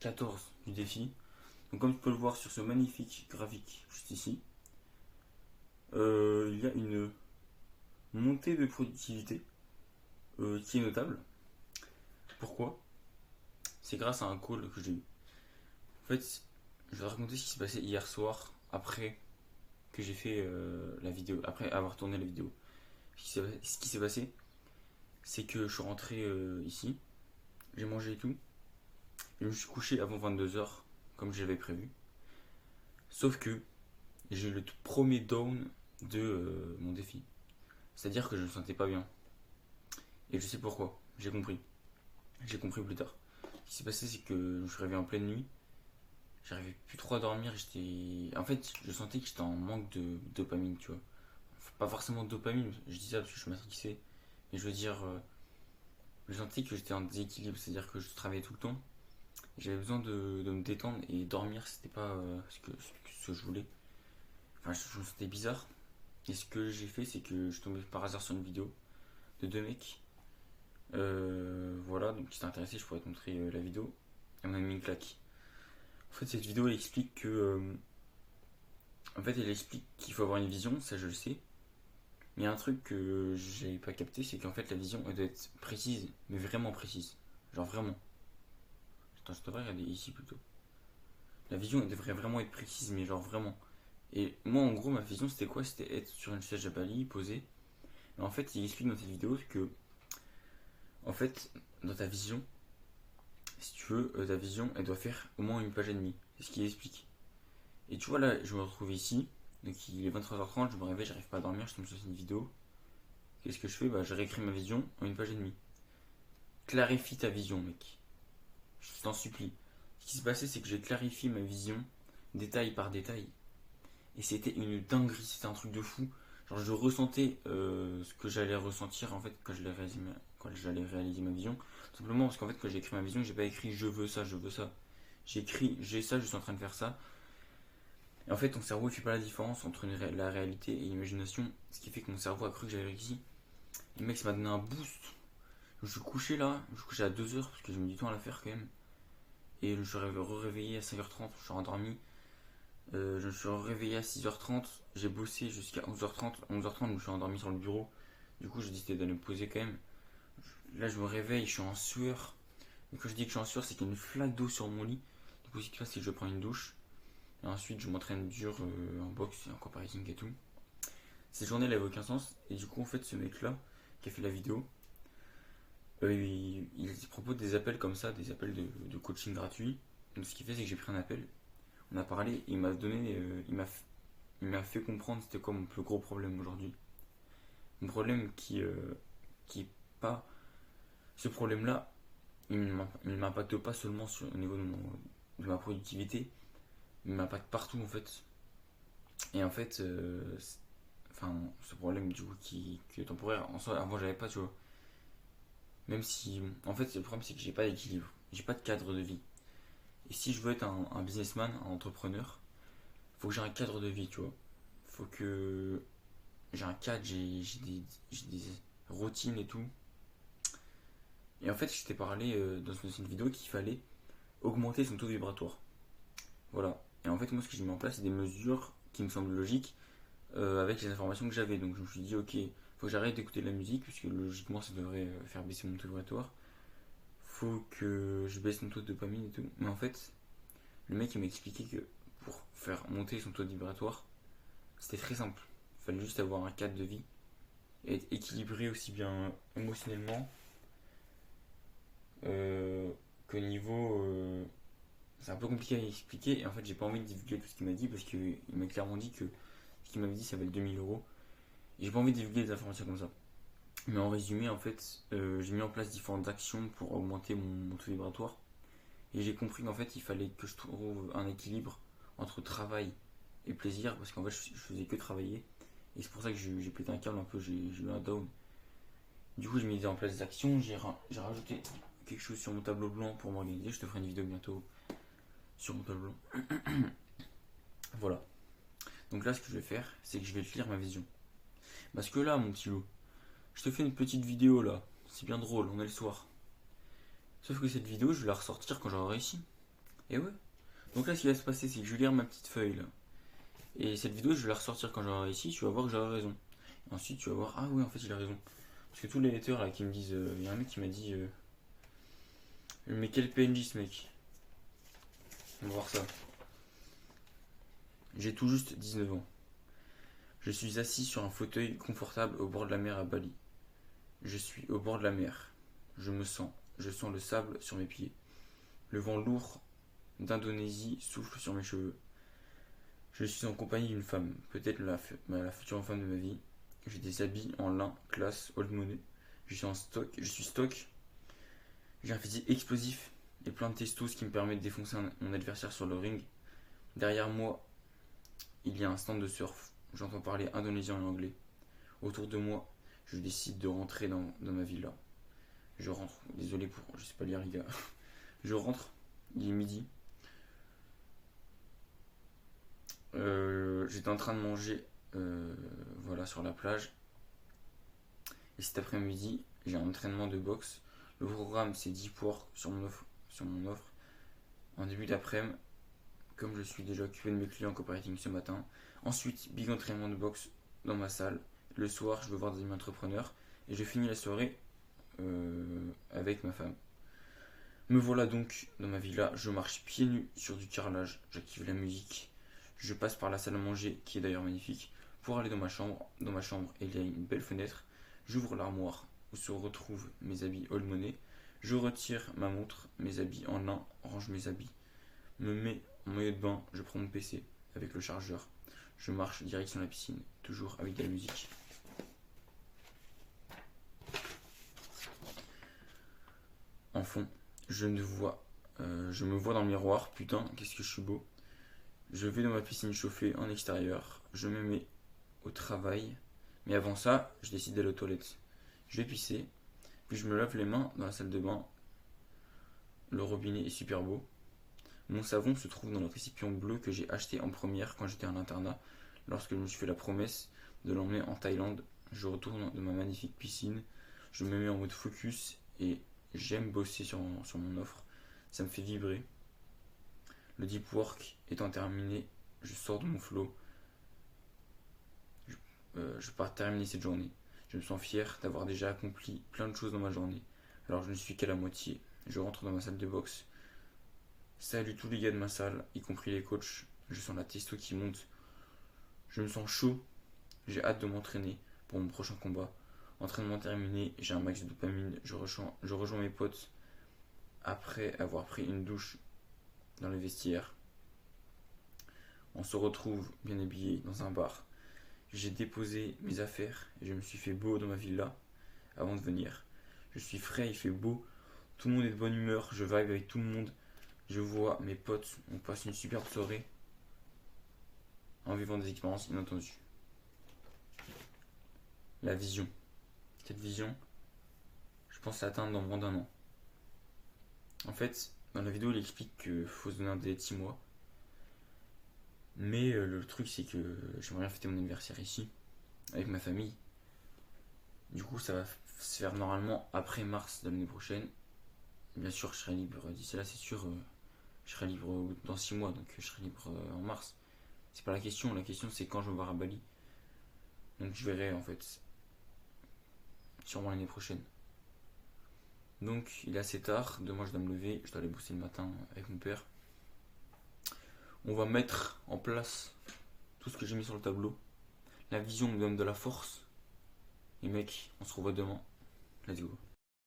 14 du défi. Donc comme tu peux le voir sur ce magnifique graphique juste ici, il y a une montée de productivité qui est notable. Pourquoi? C'est grâce à un call que j'ai eu. En fait, je vais te raconter ce qui s'est passé hier soir après que j'ai fait la vidéo, après avoir tourné la vidéo. Ce qui s'est passé, c'est que je suis rentré ici, j'ai mangé et tout, et je me suis couché avant 22 h comme j'avais prévu. Sauf que j'ai eu le tout premier down de mon défi. C'est-à-dire que je ne me sentais pas bien. Et je sais pourquoi, j'ai compris. J'ai compris plus tard. Ce qui s'est passé, c'est que je me suis réveillé en pleine nuit. J'arrivais plus trop à dormir. En fait, je sentais que j'étais en manque de dopamine, tu vois. Pas forcément de dopamine, je dis ça parce que je suis matrixé. Mais je veux dire, je sentais que j'étais en déséquilibre. C'est-à-dire que je travaillais tout le temps. J'avais besoin de me détendre et dormir, c'était pas ce que je voulais. Enfin, je me sentais bizarre. Et ce que j'ai fait, c'est que je suis tombé par hasard sur une vidéo de deux mecs. Voilà, donc si t'es intéressé, je pourrais te montrer la vidéo. Elle m'a mis une claque. En fait, cette vidéo, elle explique que. En fait, elle explique qu'il faut avoir une vision, ça je le sais. Mais il y a un truc que j'avais pas capté, c'est qu'en fait, la vision, elle doit être précise, mais vraiment précise. Genre vraiment. Attends, je devrais regarder ici plutôt. La vision, elle devrait vraiment être précise, mais genre vraiment. Et moi, en gros, ma vision, c'était quoi? C'était être sur une chaise à Bali, posée. Mais en fait, il explique dans cette vidéo que, en fait, dans ta vision, si tu veux, ta vision, elle doit faire au moins une page et demie. C'est ce qu'il explique. Et tu vois, là, je me retrouve ici. Donc, il est 23h30, je me réveille, j'arrive pas à dormir, je tombe sur une vidéo. Qu'est-ce que je fais? Bah, je réécris ma vision en une page et demie. Clarifie ta vision, mec. Je t'en supplie. Ce qui s'est passé, c'est que j'ai clarifié ma vision, détail par détail. Et c'était une dinguerie, c'était un truc de fou. Genre, je ressentais ce que j'allais ressentir en fait quand j'allais réaliser ma vision. Tout simplement parce qu'en fait, quand j'ai écrit ma vision, j'ai pas écrit je veux ça, je veux ça. J'ai écrit j'ai ça, je suis en train de faire ça. Et en fait, ton cerveau il fait pas la différence entre la réalité et l'imagination. Ce qui fait que mon cerveau a cru que j'avais réussi. Et le mec, ça m'a donné un boost. Je suis couché là, je suis couché à 2 h parce que j'ai mis du temps à la faire quand même. Et je me suis réveillé à 5h30, je suis endormi. Je me suis réveillé à 6h30, j'ai bossé jusqu'à 11h30. 11h30, je me suis endormi sur le bureau. Du coup, j'ai décidé d'aller me poser quand même. Là, je me réveille, je suis en sueur. Et quand je dis que je suis en sueur, c'est qu'il y a une flaque d'eau sur mon lit. Du coup, ce qui se passe, c'est que je prends une douche. Et ensuite, je m'entraîne dur en boxe et en comparing et tout. Cette journée, elle avait aucun sens. Et du coup, en fait, ce mec-là, qui a fait la vidéo, il propose des appels comme ça, des appels de coaching gratuit. Donc, ce qu'il fait, c'est que j'ai pris un appel. On a parlé, il m'a donné, il m'a fait comprendre c'était quoi mon plus gros problème aujourd'hui. Mon problème qui est pas. Ce problème-là, il ne m'impacte pas seulement au niveau de ma productivité, il m'impacte partout en fait. Et en fait, enfin, ce problème du coup qui est temporaire, en soi, avant j'avais pas, tu vois. Même si, en fait, le problème c'est que j'ai pas d'équilibre, j'ai pas de cadre de vie. Et si je veux être un businessman, un entrepreneur, faut que j'ai un cadre de vie, tu vois. Faut que j'ai un cadre, j'ai des routines et tout. Et en fait, je t'ai parlé dans une vidéo qu'il fallait augmenter son taux vibratoire. Voilà. Et en fait, moi, ce que j'ai mis en place, c'est des mesures qui me semblent logiques avec les informations que j'avais. Donc, je me suis dit, ok, faut que j'arrête d'écouter de la musique, puisque logiquement, ça devrait faire baisser mon taux vibratoire. Faut que je baisse mon taux de dopamine et tout. Mais en fait, le mec, il m'a expliqué que pour faire monter son taux vibratoire, c'était très simple. Il fallait juste avoir un cadre de vie et être équilibré aussi bien émotionnellement qu'au niveau. C'est un peu compliqué à expliquer et en fait j'ai pas envie de divulguer tout ce qu'il m'a dit parce qu'il m'a clairement dit que ce qu'il m'avait dit ça valait 2000 € et j'ai pas envie de divulguer des informations comme ça. Mais en résumé, en fait, j'ai mis en place différentes actions pour augmenter mon taux vibratoire et j'ai compris qu'en fait il fallait que je trouve un équilibre entre travail et plaisir parce qu'en fait je faisais que travailler et c'est pour ça que j'ai pété un câble un peu, j'ai eu un down. Du coup j'ai mis en place des actions, j'ai rajouté quelque chose sur mon tableau blanc pour m'organiser, je te ferai une vidéo bientôt sur mon tableau blanc. Voilà. Donc là ce que je vais faire c'est que je vais te lire ma vision. Parce que là mon petit loup, je te fais une petite vidéo là, c'est bien drôle, on est le soir. Sauf que cette vidéo je vais la ressortir quand j'aurai réussi. Et ouais. Donc là, ce qui va se passer, c'est que je vais lire ma petite feuille là. Et cette vidéo, je vais la ressortir quand j'aurai réussi. Tu vas voir que j'aurai raison. Et ensuite, tu vas voir, ah ouais, en fait, il a raison. Parce que tous les haters là qui me disent. Il y a un mec qui m'a dit. Mais quel PNJ ce mec? On va voir ça. J'ai tout juste 19 ans. Je suis assis sur un fauteuil confortable au bord de la mer à Bali. Je suis au bord de la mer. Je sens le sable sur mes pieds. Le vent lourd d'Indonésie souffle sur mes cheveux. Je suis en compagnie d'une femme, peut-être la future femme de ma vie. J'ai des habits en lin, classe, old money. Je suis stock. J'ai un physique explosif et plein de testos qui me permettent de défoncer mon adversaire sur le ring. Derrière moi, il y a un stand de surf. J'entends parler indonésien et anglais. Autour de moi, je décide de rentrer dans ma villa. Je rentre. Désolé pour. Je sais pas lire, les gars. Je rentre. Il est midi. J'étais en train de manger. Voilà, sur la plage. Et cet après-midi, j'ai un entraînement de boxe. Le programme, c'est 10 poires sur mon offre. En début d'après-midi, comme je suis déjà occupé de mes clients cooperating ce matin. Ensuite, big entraînement de boxe dans ma salle. Le soir, je vais voir des amis entrepreneurs. Et je finis la soirée avec ma femme. Me voilà donc dans ma villa. Je marche pieds nus sur du carrelage. J'active la musique. Je passe par la salle à manger, qui est d'ailleurs magnifique, pour aller dans ma chambre. Dans ma chambre, il y a une belle fenêtre. J'ouvre l'armoire où se retrouvent mes habits old money. Je retire ma montre, mes habits en lin, range mes habits. Me mets en maillot de bain, je prends mon PC avec le chargeur. Je marche direction la piscine, toujours avec de la musique. En fond, je me vois dans le miroir, putain, qu'est-ce que je suis beau. Je vais dans ma piscine chauffée en extérieur, je me mets au travail, mais avant ça, je décide d'aller aux toilettes. Je vais pisser, puis je me lave les mains dans la salle de bain. Le robinet est super beau. Mon savon se trouve dans le récipient bleu que j'ai acheté en première quand j'étais en internat, lorsque je me suis fait la promesse de l'emmener en Thaïlande. Je retourne dans ma magnifique piscine, je me mets en mode focus et j'aime bosser sur mon offre. Ça me fait vibrer. Le deep work étant terminé, je sors de mon flow. Je pars terminer cette journée. Je me sens fier d'avoir déjà accompli plein de choses dans ma journée. Alors je ne suis qu'à la moitié. Je rentre dans ma salle de boxe. Salut tous les gars de ma salle, y compris les coachs. Je sens la testo qui monte. Je me sens chaud. J'ai hâte de m'entraîner pour mon prochain combat. Entraînement terminé, j'ai un max de dopamine. Je rejoins mes potes après avoir pris une douche dans le vestiaire. On se retrouve bien habillé dans un bar. J'ai déposé mes affaires et je me suis fait beau dans ma villa avant de venir. Je suis frais, il fait beau. Tout le monde est de bonne humeur. Je vibe avec tout le monde. Je vois mes potes, on passe une superbe soirée en vivant des expériences inattendues. La vision. Cette vision, je pense l'atteindre dans moins d'un an. En fait, dans la vidéo, il explique qu'il faut se donner un délai de 6 mois. Mais le truc, c'est que j'aimerais bien fêter mon anniversaire ici, avec ma famille. Du coup, ça va se faire normalement après mars de l'année prochaine. Bien sûr, je serai libre d'ici là, c'est sûr. Je serai libre dans 6 mois, donc je serai libre en mars. C'est pas la question c'est quand je vais voir à Bali. Donc je verrai en fait. Sûrement l'année prochaine. Donc il est assez tard, demain je dois me lever, je dois aller bosser le matin avec mon père. On va mettre en place tout ce que j'ai mis sur le tableau. La vision me donne de la force. Et mec, on se revoit demain. Let's go.